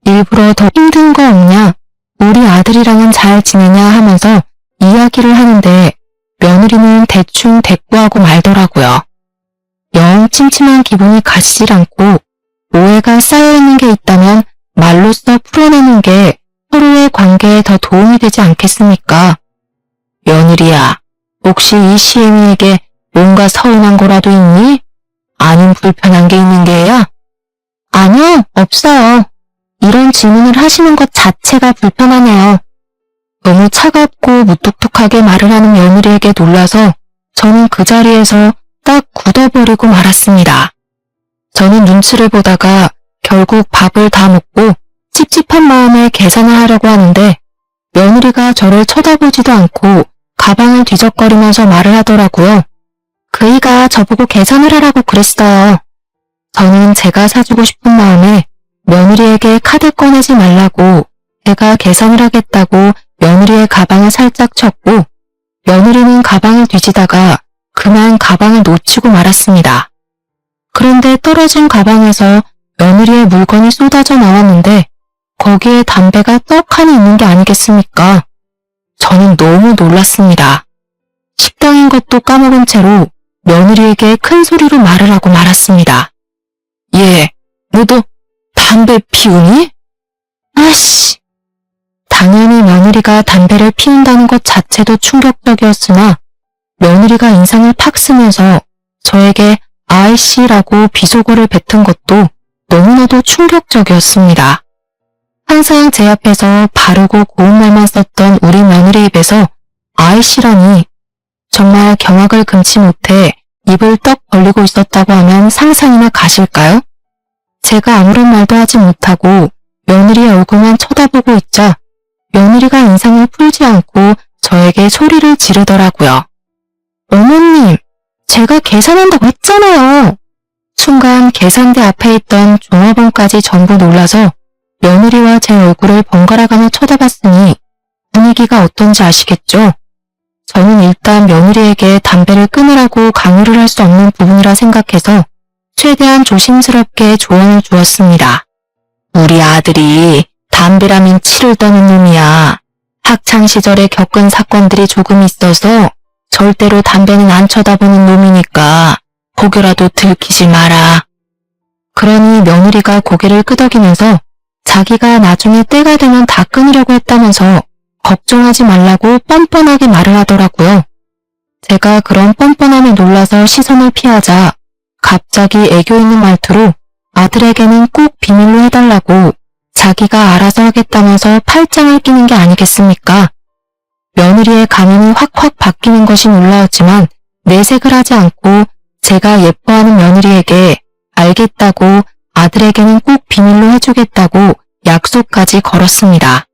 일부러 더 힘든 거 없냐, 우리 아들이랑은 잘 지내냐 하면서 이야기를 하는데 며느리는 대충 대꾸하고 말더라고요. 영 찜찜한 기분이 가시질 않고 오해가 쌓여있는 게 있다면 말로써 풀어내는 게 서로의 관계에 더 도움이 되지 않겠습니까? 며느리야, 혹시 이 시애미에게 뭔가 서운한 거라도 있니? 아님 불편한 게 있는 게야? 아니요, 없어요. 이런 질문을 하시는 것 자체가 불편하네요. 너무 차갑고 무뚝뚝하게 말을 하는 며느리에게 놀라서 저는 그 자리에서 딱 굳어버리고 말았습니다. 저는 눈치를 보다가 결국 밥을 다 먹고 찝찝한 마음에 계산을 하려고 하는데 며느리가 저를 쳐다보지도 않고 가방을 뒤적거리면서 말을 하더라고요. 그이가 저보고 계산을 하라고 그랬어요. 저는 제가 사주고 싶은 마음에 며느리에게 카드 꺼내지 말라고 제가 계산을 하겠다고 며느리의 가방을 살짝 쳤고 며느리는 가방을 뒤지다가 그만 가방을 놓치고 말았습니다. 그런데 떨어진 가방에서 며느리의 물건이 쏟아져 나왔는데 거기에 담배가 떡하니 있는 게 아니겠습니까? 저는 너무 놀랐습니다. 식당인 것도 까먹은 채로 며느리에게 큰 소리로 말을 하고 말았습니다. 예, 너도 담배 피우니? 아씨! 당연히 며느리가 담배를 피운다는 것 자체도 충격적이었으나 며느리가 인상을 팍 쓰면서 저에게 아이씨라고 비속어를 뱉은 것도 너무나도 충격적이었습니다. 항상 제 앞에서 바르고 고운 말만 썼던 우리 며느리 입에서 아이씨라니 정말 경악을 금치 못해 입을 떡 벌리고 있었다고 하면 상상이나 가실까요? 제가 아무런 말도 하지 못하고 며느리의 얼굴만 쳐다보고 있자 며느리가 인상을 풀지 않고 저에게 소리를 지르더라고요. 어머님, 제가 계산한다고 했잖아요. 순간 계산대 앞에 있던 종업원까지 전부 놀라서 며느리와 제 얼굴을 번갈아가며 쳐다봤으니 분위기가 어떤지 아시겠죠? 저는 일단 며느리에게 담배를 끊으라고 강요를 할 수 없는 부분이라 생각해서 최대한 조심스럽게 조언을 주었습니다. 우리 아들이 담배라면 치를 떠는 놈이야. 학창시절에 겪은 사건들이 조금 있어서 절대로 담배는 안 쳐다보는 놈이니까 혹여라도 들키지 마라. 그러니 며느리가 고개를 끄덕이면서 자기가 나중에 때가 되면 다 끊으려고 했다면서 걱정하지 말라고 뻔뻔하게 말을 하더라고요. 제가 그런 뻔뻔함에 놀라서 시선을 피하자 갑자기 애교 있는 말투로 아들에게는 꼭 비밀로 해달라고 자기가 알아서 하겠다면서 팔짱을 끼는 게 아니겠습니까? 며느리의 가면이 확확 바뀌는 것이 놀라웠지만 내색을 하지 않고 제가 예뻐하는 며느리에게 알겠다고 아들에게는 꼭 비밀로 해주겠다고 약속까지 걸었습니다.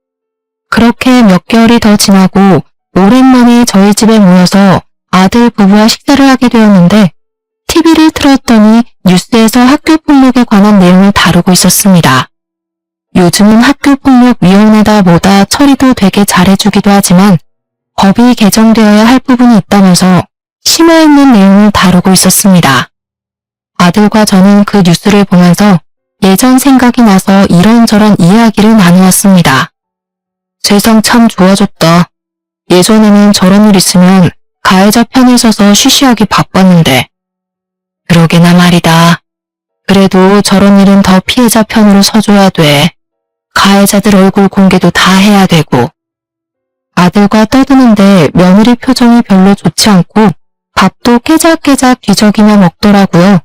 그렇게 몇 개월이 더 지나고 오랜만에 저희 집에 모여서 아들 부부와 식사를 하게 되었는데 TV를 틀었더니 뉴스에서 학교폭력에 관한 내용을 다루고 있었습니다. 요즘은 학교폭력 위원회다 뭐다 처리도 되게 잘해주기도 하지만 법이 개정되어야 할 부분이 있다면서 심화 있는 내용을 다루고 있었습니다. 아들과 저는 그 뉴스를 보면서 예전 생각이 나서 이런저런 이야기를 나누었습니다. 세상 참 좋아졌다. 예전에는 저런 일 있으면 가해자 편에 서서 쉬쉬하기 바빴는데. 그러게나 말이다. 그래도 저런 일은 더 피해자 편으로 서줘야 돼. 가해자들 얼굴 공개도 다 해야 되고. 아들과 떠드는데 며느리 표정이 별로 좋지 않고 밥도 깨작깨작 뒤적이며 먹더라고요.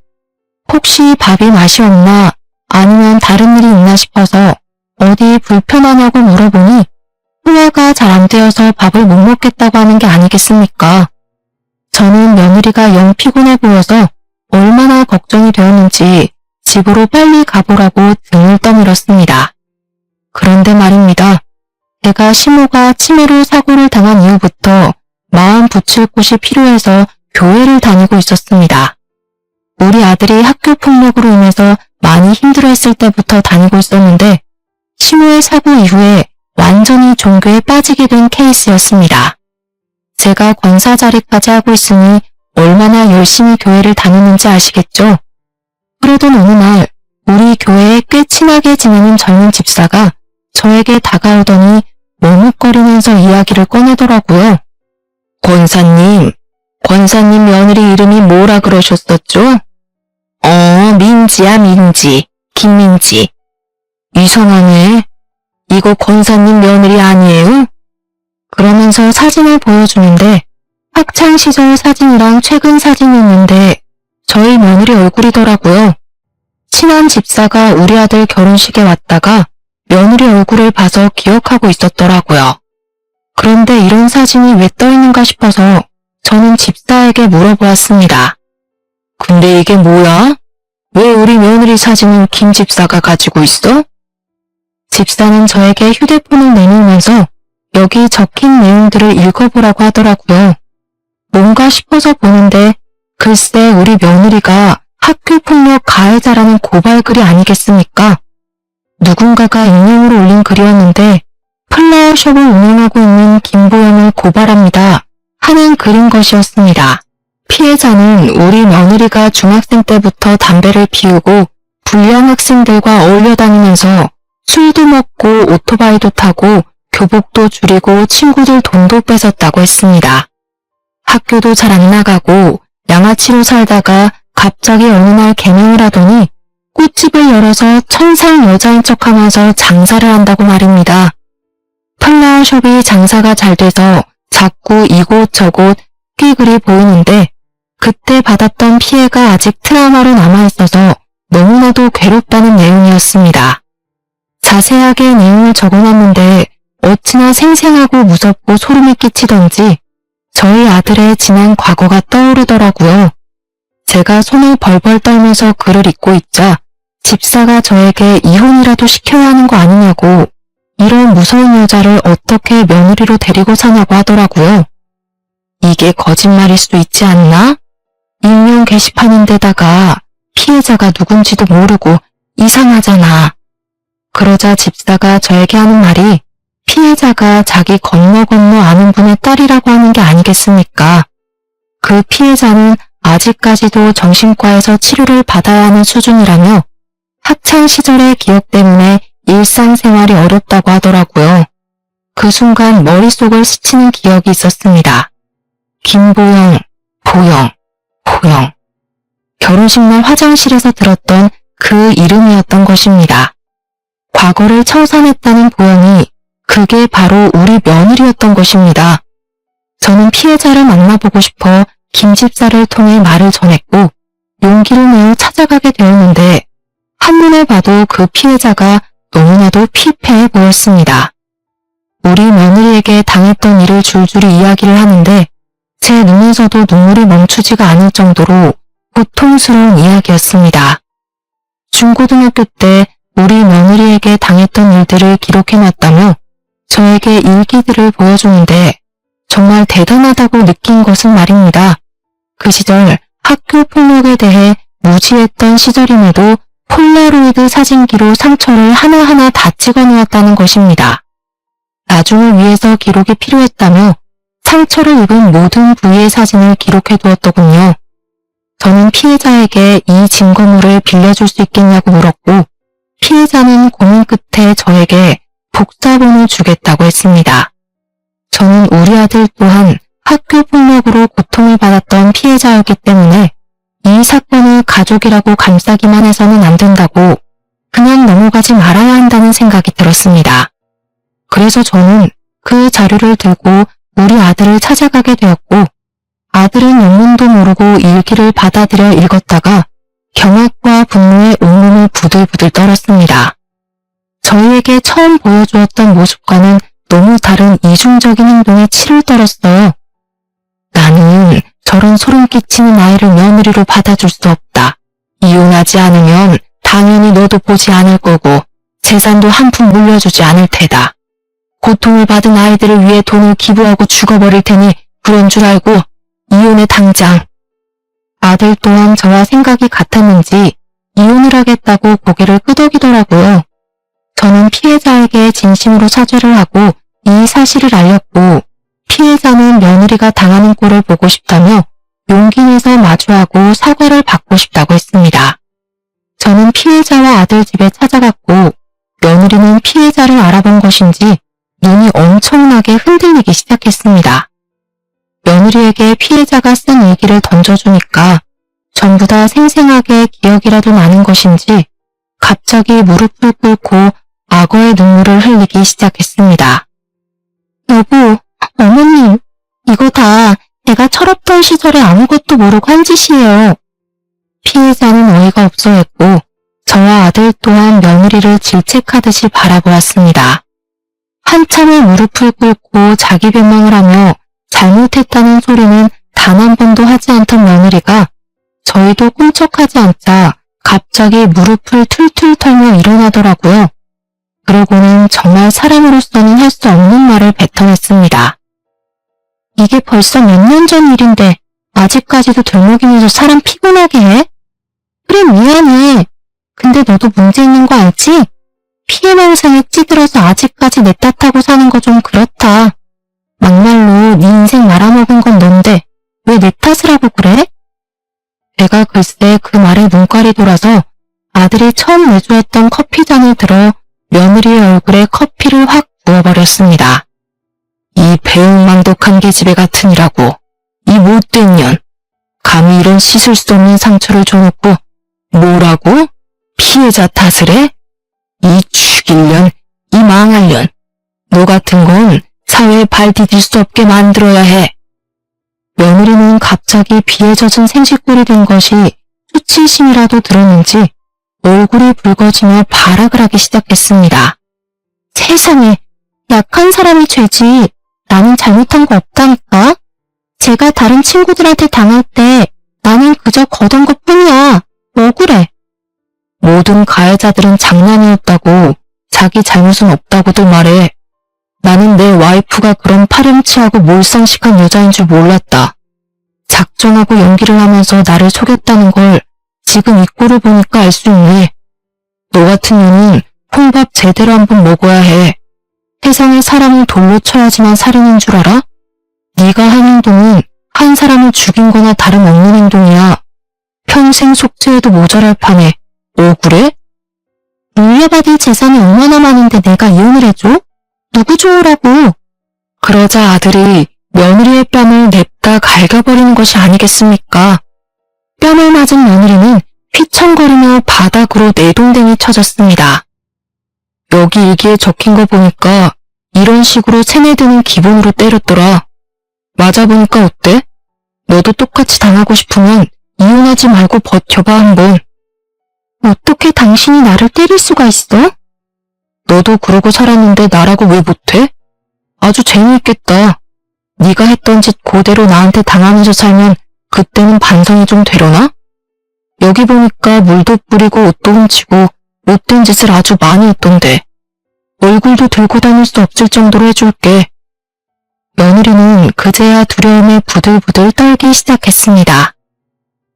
혹시 밥이 맛이 없나 아니면 다른 일이 있나 싶어서 어디 불편하냐고 물어보니 소화가 잘 안 되어서 밥을 못 먹겠다고 하는 게 아니겠습니까? 저는 며느리가 영 피곤해 보여서 얼마나 걱정이 되었는지 집으로 빨리 가보라고 등을 떠밀었습니다. 그런데 말입니다. 제가 시모가 치매로 사고를 당한 이후부터 마음 붙일 곳이 필요해서 교회를 다니고 있었습니다. 우리 아들이 학교 폭력으로 인해서 많이 힘들어했을 때부터 다니고 있었는데 시모의 사고 이후에 완전히 종교에 빠지게 된 케이스였습니다. 제가 권사 자리까지 하고 있으니 얼마나 열심히 교회를 다녔는지 아시겠죠? 그러던 어느 날 우리 교회에 꽤 친하게 지내는 젊은 집사가 저에게 다가오더니 머뭇거리면서 이야기를 꺼내더라고요. 권사님 며느리 이름이 뭐라 그러셨었죠? 민지야, 민지. 김민지. 이상하네. 이거 권사님 며느리 아니에요? 그러면서 사진을 보여주는데 학창시절 사진이랑 최근 사진이 있는데 저희 며느리 얼굴이더라고요. 친한 집사가 우리 아들 결혼식에 왔다가 며느리 얼굴을 봐서 기억하고 있었더라고요. 그런데 이런 사진이 왜 떠있는가 싶어서 저는 집사에게 물어보았습니다. 근데 이게 뭐야? 왜 우리 며느리 사진을 김 집사가 가지고 있어? 집사는 저에게 휴대폰을 내밀면서 여기 적힌 내용들을 읽어보라고 하더라고요. 뭔가 싶어서 보는데 글쎄 우리 며느리가 학교폭력 가해자라는 고발글이 아니겠습니까? 누군가가 익명으로 올린 글이었는데 플라워숍을 운영하고 있는 김보영을 고발합니다 하는 글인 것이었습니다. 피해자는 우리 며느리가 중학생 때부터 담배를 피우고 불량 학생들과 어울려 다니면서 술도 먹고 오토바이도 타고 교복도 줄이고 친구들 돈도 뺏었다고 했습니다. 학교도 잘 안 나가고 양아치로 살다가 갑자기 어느 날 개명을 하더니 꽃집을 열어서 천상 여자인 척하면서 장사를 한다고 말입니다. 플라워숍이 장사가 잘 돼서 자꾸 이곳저곳 끼글이 보이는데 그때 받았던 피해가 아직 트라우마로 남아있어서 너무나도 괴롭다는 내용이었습니다. 자세하게 내용을 적어놨는데 어찌나 생생하고 무섭고 소름이 끼치던지 저희 아들의 지난 과거가 떠오르더라고요. 제가 손을 벌벌 떨면서 글을 읽고 있자 집사가 저에게 이혼이라도 시켜야 하는 거 아니냐고 이런 무서운 여자를 어떻게 며느리로 데리고 사냐고 하더라고요. 이게 거짓말일 수도 있지 않나? 익명 게시판인데다가 피해자가 누군지도 모르고 이상하잖아. 그러자 집사가 저에게 하는 말이 피해자가 자기 건너 아는 분의 딸이라고 하는 게 아니겠습니까? 그 피해자는 아직까지도 정신과에서 치료를 받아야 하는 수준이라며 학창시절의 기억 때문에 일상생활이 어렵다고 하더라고요. 그 순간 머릿속을 스치는 기억이 있었습니다. 김보영, 보영. 결혼식 날 화장실에서 들었던 그 이름이었던 것입니다. 과거를 청산했다는 보영이 그게 바로 우리 며느리였던 것입니다. 저는 피해자를 만나보고 싶어 김 집사를 통해 말을 전했고 용기를 내어 찾아가게 되었는데 한눈에 봐도 그 피해자가 너무나도 피폐해 보였습니다. 우리 며느리에게 당했던 일을 줄줄이 이야기를 하는데 제 눈에서도 눈물이 멈추지가 않을 정도로 고통스러운 이야기였습니다. 중고등학교 때 우리 며느리에게 당했던 일들을 기록해놨다며 저에게 일기들을 보여주는데 정말 대단하다고 느낀 것은 말입니다. 그 시절 학교 폭력에 대해 무지했던 시절임에도 폴라로이드 사진기로 상처를 하나하나 다 찍어놓았다는 것입니다. 나중을 위해서 기록이 필요했다며 상처를 입은 모든 부위의 사진을 기록해두었더군요. 저는 피해자에게 이 증거물을 빌려줄 수 있겠냐고 물었고 피해자는 고민 끝에 저에게 복사본을 주겠다고 했습니다. 저는 우리 아들 또한 학교 폭력으로 고통을 받았던 피해자였기 때문에 이 사건을 가족이라고 감싸기만 해서는 안 된다고 그냥 넘어가지 말아야 한다는 생각이 들었습니다. 그래서 저는 그 자료를 들고 우리 아들을 찾아가게 되었고 아들은 영문도 모르고 일기를 받아들여 읽었다가 경악과 분노에 온몸을 부들부들 떨었습니다. 저희에게 처음 보여주었던 모습과는 너무 다른 이중적인 행동에 치를 떨었어요. 나는 저런 소름 끼치는 아이를 며느리로 받아줄 수 없다. 이혼하지 않으면 당연히 너도 보지 않을 거고 재산도 한 푼 물려주지 않을 테다. 고통을 받은 아이들을 위해 돈을 기부하고 죽어버릴 테니 그런 줄 알고 이혼해 당장. 아들 또한 저와 생각이 같았는지 이혼을 하겠다고 고개를 끄덕이더라고요. 저는 피해자에게 진심으로 사죄를 하고 이 사실을 알렸고 피해자는 며느리가 당하는 꼴을 보고 싶다며 용기 내서 마주하고 사과를 받고 싶다고 했습니다. 저는 피해자와 아들 집에 찾아갔고 며느리는 피해자를 알아본 것인지 눈이 엄청나게 흔들리기 시작했습니다. 며느리에게 피해자가 쓴 일기를 던져주니까 전부 다 생생하게 기억이라도 나는 것인지 갑자기 무릎을 꿇고 악어의 눈물을 흘리기 시작했습니다. 여보, 어머님, 이거 다 내가 철없던 시절에 아무것도 모르고 한 짓이에요. 피해자는 어이가 없어 했고 저와 아들 또한 며느리를 질책하듯이 바라보았습니다. 한참을 무릎을 꿇고 자기 변명을 하며 잘못했다는 소리는 단 한 번도 하지 않던 며느리가 저희도 꿈쩍하지 않자 갑자기 무릎을 툴툴 털며 일어나더라고요. 그러고는 정말 사람으로서는 할 수 없는 말을 뱉어냈습니다. 이게 벌써 몇 년 전 일인데 아직까지도 들먹이면서 사람 피곤하게 해? 그래, 미안해. 근데 너도 문제 있는 거 알지? 피해망상에 찌들어서 아직까지 내 탓하고 사는 거 좀 그렇다. 막말로 네 인생 말아먹은 건 넌데 왜 내 탓을 하고 그래? 제가 글쎄 그 말에 눈깔이 돌아서 아들이 처음 내주었던 커피잔을 들어 며느리의 얼굴에 커피를 확 부어버렸습니다. 이 배은망덕한 계집애 같으니라고. 이 못된 년. 감히 이런 씻을 수 없는 상처를 줘놓고 뭐라고? 피해자 탓을 해? 이 죽일 년, 이 망할 년. 너 같은 건 사회에 발 디딜 수 없게 만들어야 해. 며느리는 갑자기 비에 젖은 생쥐꼴이 된 것이 수치심이라도 들었는지 얼굴이 붉어지며 발악을 하기 시작했습니다. 세상에, 약한 사람이 죄지. 나는 잘못한 거 없다니까. 제가 다른 친구들한테 당할 때 나는 그저 거던 것 뿐이야. 억울해. 모든 가해자들은 장난이었다고, 자기 잘못은 없다고들 말해. 나는 내 와이프가 그런 파렴치하고 몰상식한 여자인 줄 몰랐다. 작정하고 연기를 하면서 나를 속였다는 걸 지금 이 꼴을 보니까 알 수 있네. 너 같은 년은 콩밥 제대로 한번 먹어야 해. 세상에 사람을 돌로 쳐야지만 살인인 줄 알아? 네가 한 행동은 한 사람을 죽인 거나 다름없는 행동이야. 평생 속죄해도 모자랄 판에 억울해? 물려받을 재산이 얼마나 많은데 내가 이혼을 해줘? 누구 좋으라고? 그러자 아들이 며느리의 뺨을 냅다 갈겨버리는 것이 아니겠습니까? 뺨을 맞은 며느리는 휘청거리며 바닥으로 내동댕이 쳐졌습니다. 여기 일기에 적힌 거 보니까 이런 식으로 세뇌되는 기본으로 때렸더라. 맞아보니까 어때? 너도 똑같이 당하고 싶으면 이혼하지 말고 버텨봐 한번. 어떻게 당신이 나를 때릴 수가 있어? 너도 그러고 살았는데 나라고 왜 못해? 아주 재미있겠다. 네가 했던 짓 그대로 나한테 당하면서 살면 그때는 반성이 좀 되려나? 여기 보니까 물도 뿌리고 옷도 훔치고 못된 짓을 아주 많이 했던데 얼굴도 들고 다닐 수 없을 정도로 해줄게. 며느리는 그제야 두려움에 부들부들 떨기 시작했습니다.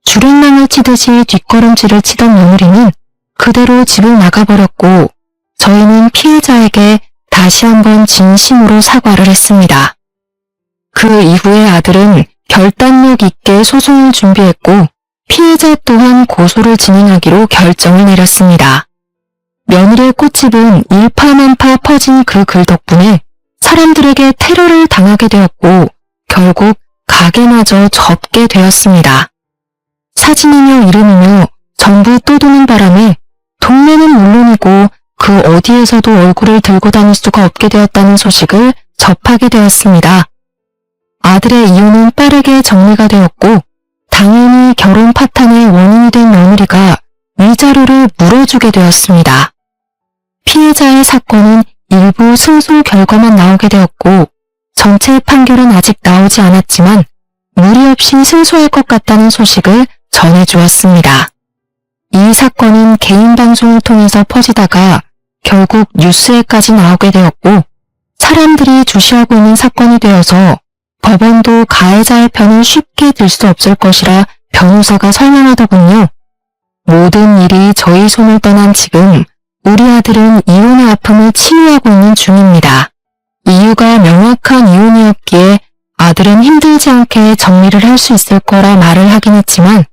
주랭랑을 치듯이 뒷걸음질을 치던 며느리는 그대로 집을 나가버렸고 저희는 피해자에게 다시 한번 진심으로 사과를 했습니다. 그 이후에 아들은 결단력 있게 소송을 준비했고 피해자 또한 고소를 진행하기로 결정을 내렸습니다. 며느리의 꽃집은 일파만파 퍼진 그 글 덕분에 사람들에게 테러를 당하게 되었고 결국 가게마저 접게 되었습니다. 사진이며 이름이며 전부 떠도는 바람에 동네는 물론이고 그 어디에서도 얼굴을 들고 다닐 수가 없게 되었다는 소식을 접하게 되었습니다. 아들의 이혼은 빠르게 정리가 되었고 당연히 결혼 파탄의 원인이 된 며느리가 위자료를 물어주게 되었습니다. 피해자의 사건은 일부 승소 결과만 나오게 되었고 전체 판결은 아직 나오지 않았지만 무리 없이 승소할 것 같다는 소식을 전해주었습니다. 이 사건은 개인 방송을 통해서 퍼지다가 결국 뉴스에까지 나오게 되었고 사람들이 주시하고 있는 사건이 되어서 법원도 가해자의 편을 쉽게 들 수 없을 것이라 변호사가 설명하더군요. 모든 일이 저희 손을 떠난 지금 우리 아들은 이혼의 아픔을 치유하고 있는 중입니다. 이유가 명확한 이혼이었기에 아들은 힘들지 않게 정리를 할 수 있을 거라 말을 하긴 했지만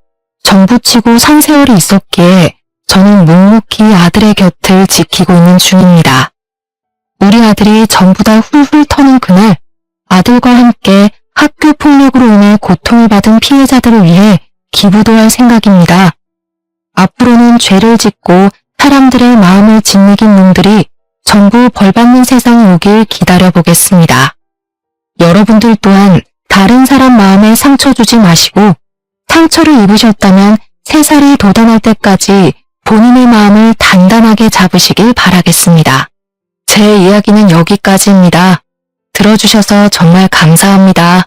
정부치고 상세월이 있었기에 저는 묵묵히 아들의 곁을 지키고 있는 중입니다. 우리 아들이 전부 다 훌훌 터는 그날 아들과 함께 학교 폭력으로 인해 고통을 받은 피해자들을 위해 기부도 할 생각입니다. 앞으로는 죄를 짓고 사람들의 마음을 짓이긴 놈들이 전부 벌받는 세상이 오길 기다려보겠습니다. 여러분들 또한 다른 사람 마음에 상처 주지 마시고 상처를 입으셨다면 새살이 돋아날 때까지 본인의 마음을 단단하게 잡으시길 바라겠습니다. 제 이야기는 여기까지입니다. 들어주셔서 정말 감사합니다.